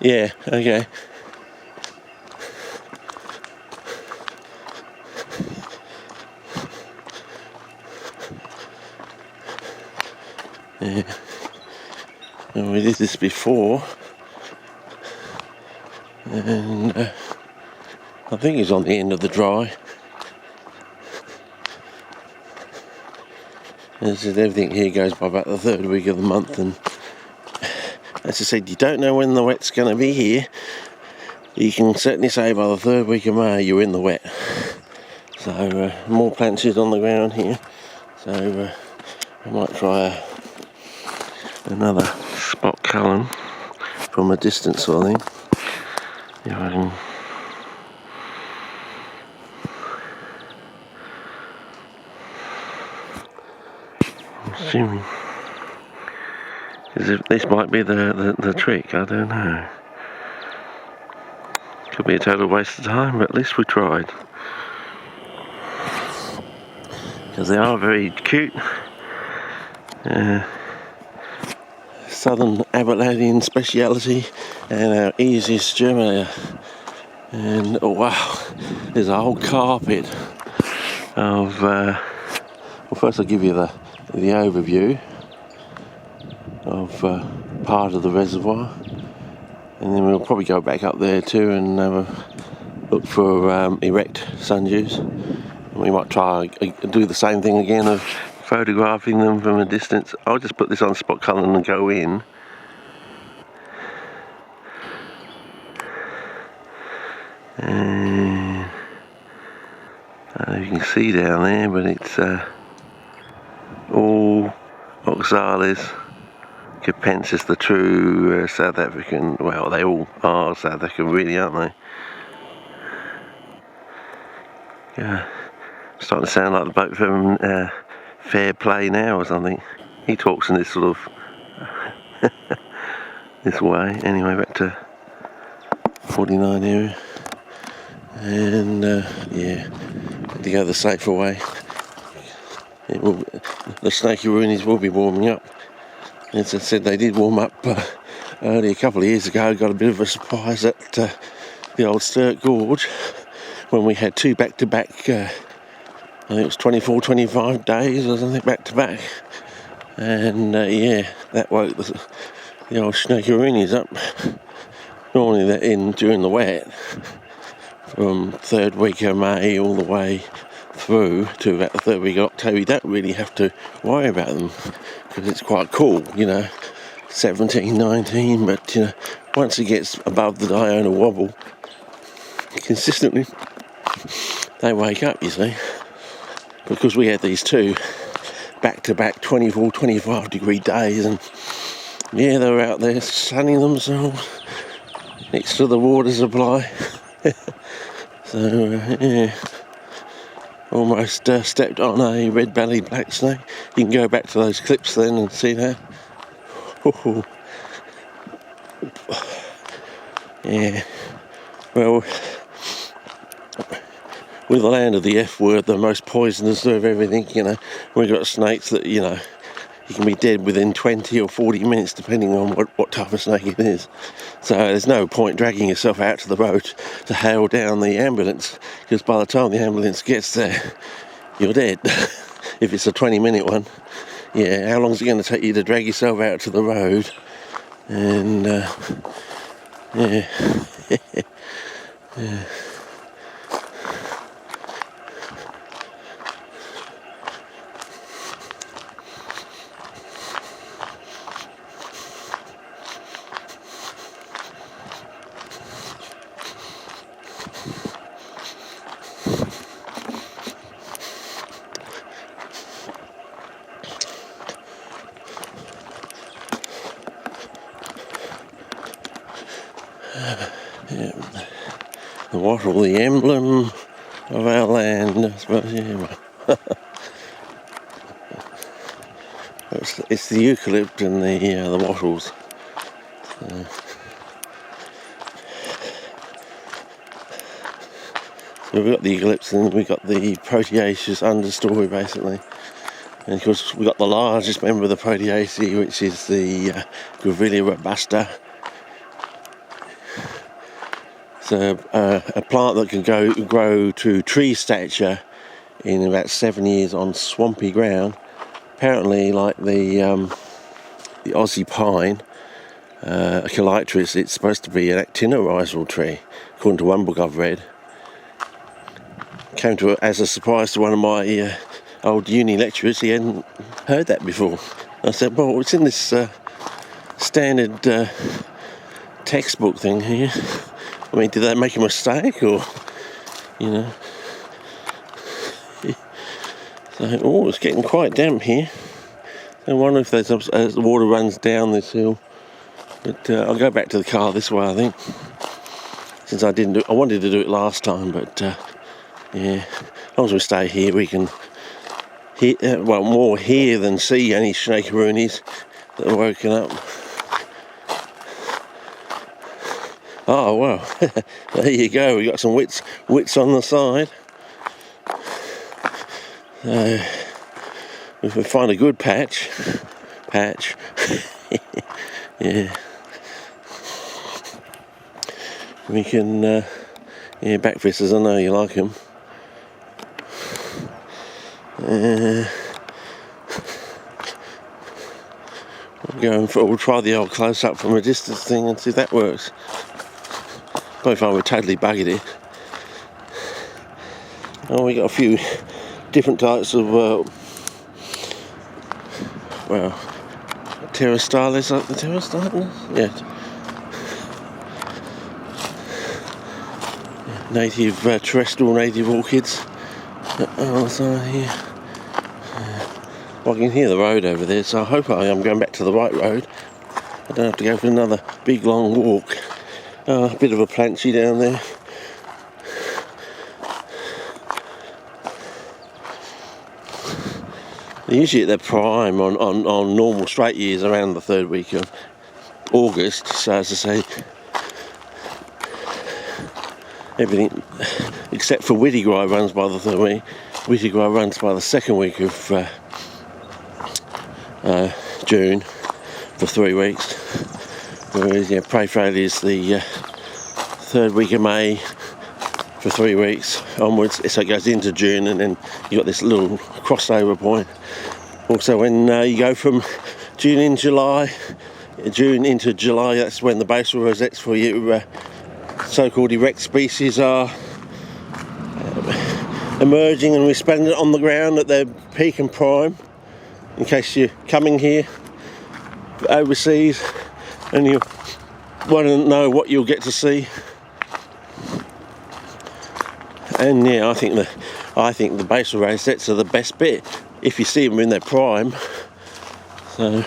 Yeah, okay. Yeah. And we did this before, and I think it's on the end of the dry. As I said, everything here goes by about the 3rd week of the month, and as I said, you don't know when the wet's going to be here. You can certainly say by the 3rd week of May you're in the wet. So more plants on the ground here. So I might try another spot cullen from a distance sort of thing. If I can. Assuming. This might be the trick, I don't know. Could be a total waste of time, but at least we tried. Because they are very cute. Southern Aberlindian speciality and our easiest germinator. And oh wow, there's a whole carpet of. Well, first I'll give you the overview of part of the reservoir, and then we'll probably go back up there too and have a look for erect sundews. And we might try do the same thing again of photographing them from a distance. I'll just put this on spot cullen and go in. And I don't know if you can see down there, but it's all oxalis capensis, the true South African. Well, they all are South African, really, aren't they? Yeah, starting to sound like the bloke from Fair Play Now or something. He talks in this sort of this way. Anyway, back to 49 area, and yeah, to go the safer way. The snaky roonies will be warming up. As I said, they did warm up only a couple of years ago. Got a bit of a surprise at the old Sturt Gorge when we had 2 back-to-back, I think it was 24, 25 days or something back-to-back. And yeah, that woke the old snaky roonies up. Normally they're in during the wet, from 3rd week of May all the way through to about the 3rd week of October. You don't really have to worry about them because it's quite cool, 17, 19, but once it gets above the diurnal wobble consistently, they wake up, you see, because we had these 2 back-to-back 24, 25 degree days, and yeah, they were out there sunning themselves next to the water supply. So yeah, almost stepped on a red-bellied black snake. You can go back to those clips then and see that. Ooh. Yeah, well, with the land of the F word, the most poisonous of everything, we've got snakes that, you can be dead within 20 or 40 minutes depending on what type of snake it is. So there's no point dragging yourself out to the road to hail down the ambulance, because by the time the ambulance gets there, you're dead. If it's a 20-minute one. Yeah, how long is it going to take you to drag yourself out to the road? And yeah. Yeah. Yeah, the wattle, the emblem of our land, I suppose. Yeah, well. it's the eucalypt and the wattles. So we've got the eucalypts and we've got the proteaceous understory, basically. And of course we've got the largest member of the Proteaceae, which is the Grevillea robusta. It's a plant that can grow to tree stature in about 7 years on swampy ground. Apparently, like the Aussie pine, Echolitris, it's supposed to be an actinorhizal tree, according to one book I've read. Came to as a surprise to one of my old uni lecturers. He hadn't heard that before. I said, well, it's in this standard textbook thing here. I mean, did they make a mistake, or, you know? So, oh, it's getting quite damp here. I wonder if there's as the water runs down this hill. But I'll go back to the car this way, I think. Since I wanted to do it last time, but yeah, as long as we stay here, we can hear, more hear than see any snakeroonies that are woken up. Oh wow, there you go, we got some wits on the side. If we find a good patch, yeah, we can, yeah, backfisters, I know you like them. We'll try the old close-up from a distance thing and see if that works. Probably find we're totally buggered here. Oh, we got a few different types of, Pterostylis, like the Pterostylis? Yeah. Native, terrestrial native orchids. Oh, so here. Well, I can hear the road over there, so I hope I am going back to the right road. I don't have to go for another big long walk. Oh, a bit of a planchy down there. They're usually at their prime on normal straight years around the third week of August, so as I say, everything except for Whittigray runs by the third week. Whittigray runs by the second week of June for 3 weeks, whereas Prayfrale is the third week of May for 3 weeks onwards, so it goes into June, and then you got this little crossover point. Also, when you go from June into July, that's when the basal rosettes for your so-called erect species are emerging and resplendent on the ground at their peak and prime. In case you're coming here overseas and you want to know what you'll get to see. And yeah, I think the basal rosettes are the best bit if you see them in their prime. So,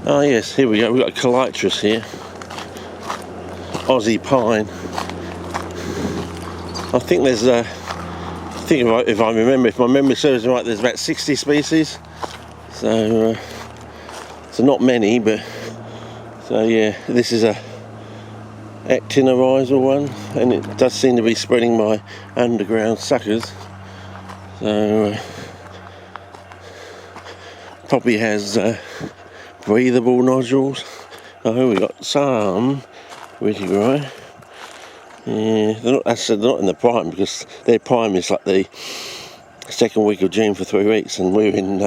oh yes, here we go. We've got Echolitris here, Aussie pine. I think there's if my memory serves me right, there's about 60 species. So not many, but so yeah, this is a actinorhizal one, and it does seem to be spreading by underground suckers. So probably has breathable nodules. Oh, we got some Whittigray. Yeah, they're not in the prime, because their prime is like the second week of June for 3 weeks, and we're in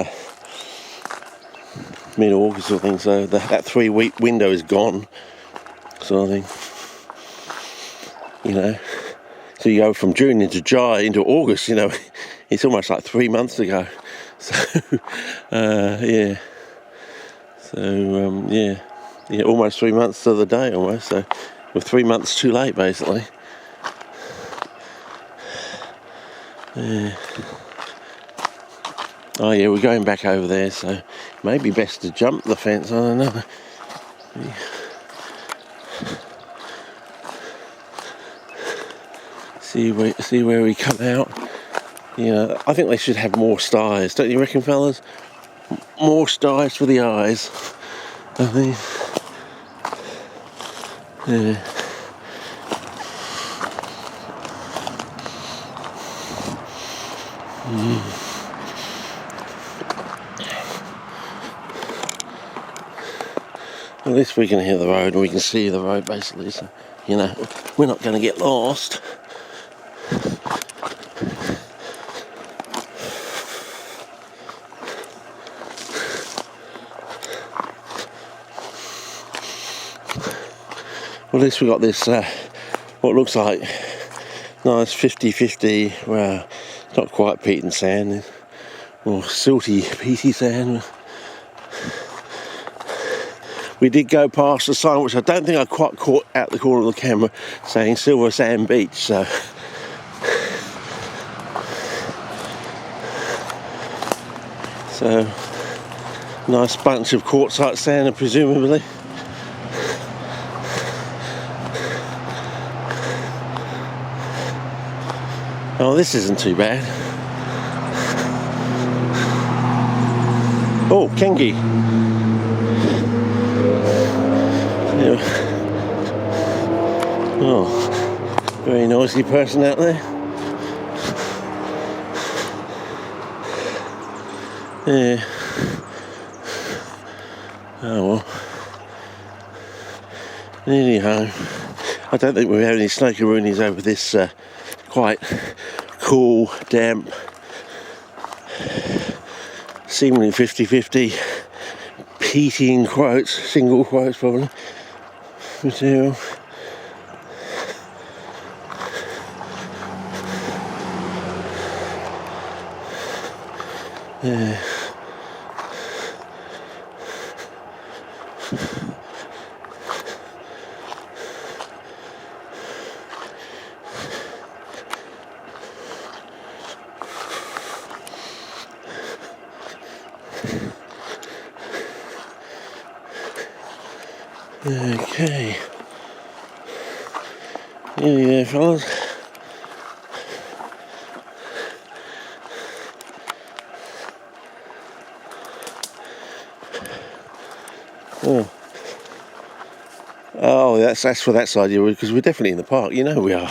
mid-August or thing, so that 3 week window is gone, sort of thing. So you go from June into July into August, it's almost like 3 months ago. So, yeah. So, yeah, almost 3 months to the day almost. So we're 3 months too late, basically. Yeah. Oh yeah, we're going back over there, so maybe best to jump the fence, I don't know. Yeah. See where we come out. I think they should have more styes, don't you reckon, fellas? More styes for the eyes, I think. Yeah. At least we can hear the road, and we can see the road basically, so, you know, we're not going to get lost. Well, at least we got this, what looks like nice 50-50, well, it's not quite peat and sand, or silty, peaty sand. We did go past a sign, which I don't think I quite caught out the corner of the camera, saying Silver Sand Beach, so. So, nice bunch of quartzite sand, presumably. Oh, this isn't too bad. Oh, Kengi. Yeah. Oh, very noisy person out there. Yeah. Oh well. Nearly home. I don't think we have any snake-a-roonies over this quite cool, damp, seemingly 50-50, peaty in quotes, single quotes probably, material. Yeah. Okay. Nearly there, fellas. Oh, that's for that side, because we're definitely in the park. You know we are.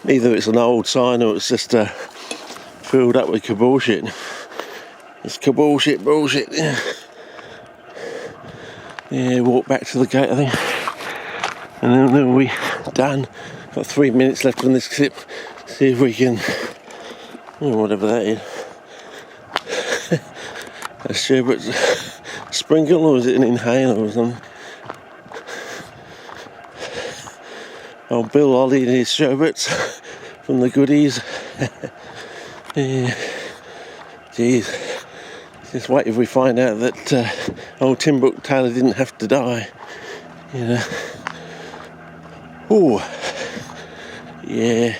Either it's an old sign or it's just filled up with bullshit. It's bullshit. Yeah, walk back to the gate, I think, and then we'll be done. Got 3 minutes left on this clip. See if we can, whatever that is. A sherbet sprinkle, or is it an inhaler or something? Oh, Bill Ollie and his sherbets from the goodies. Yeah. Jeez. Just wait if we find out that old Timbuk Taylor didn't have to die. You know. Oh. Yeah.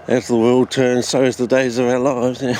As the world turns, so is the days of our lives. Yeah.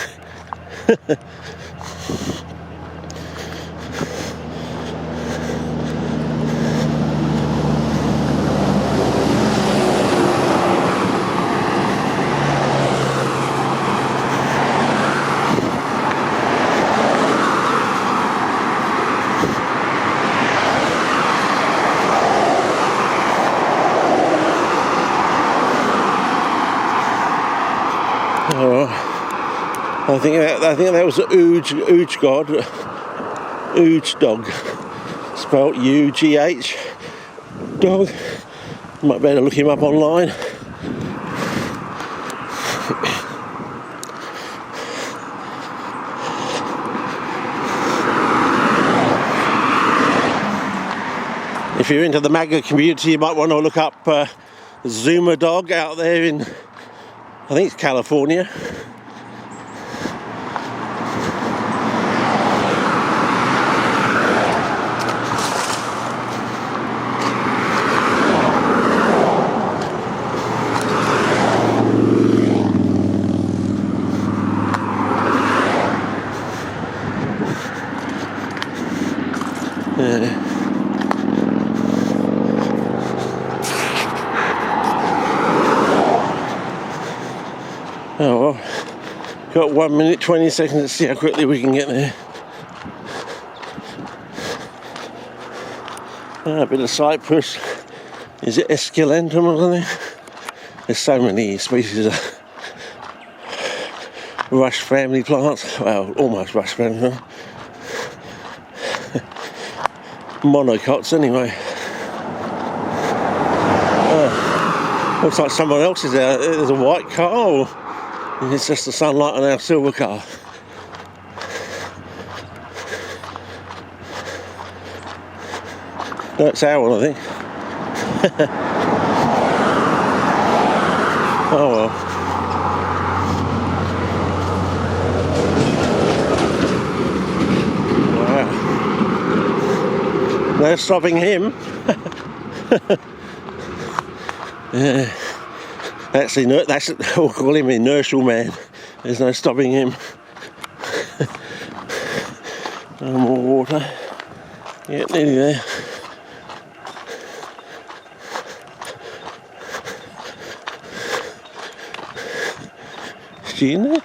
I think that was Ooge God, Ooge dog, spelt U-G-H dog. Might better look him up online. If you're into the MAGA community, you might want to look up Zuma dog out there in, I think it's California. Oh well, got 1 minute 20 seconds to see how quickly we can get there. A bit of cypress. Is it Esculentum or something? There's so many species of Rush family plants. Well, almost Rush family. Monocots anyway. Looks like someone else is out. There's a white car, or it's just the sunlight on our silver car. That's our one, I think. Oh well. Wow. No stopping him. Yeah. Actually, no, that's we'll call him inertial man. There's no stopping him. No more water. Yeah, nearly there. Is she in there?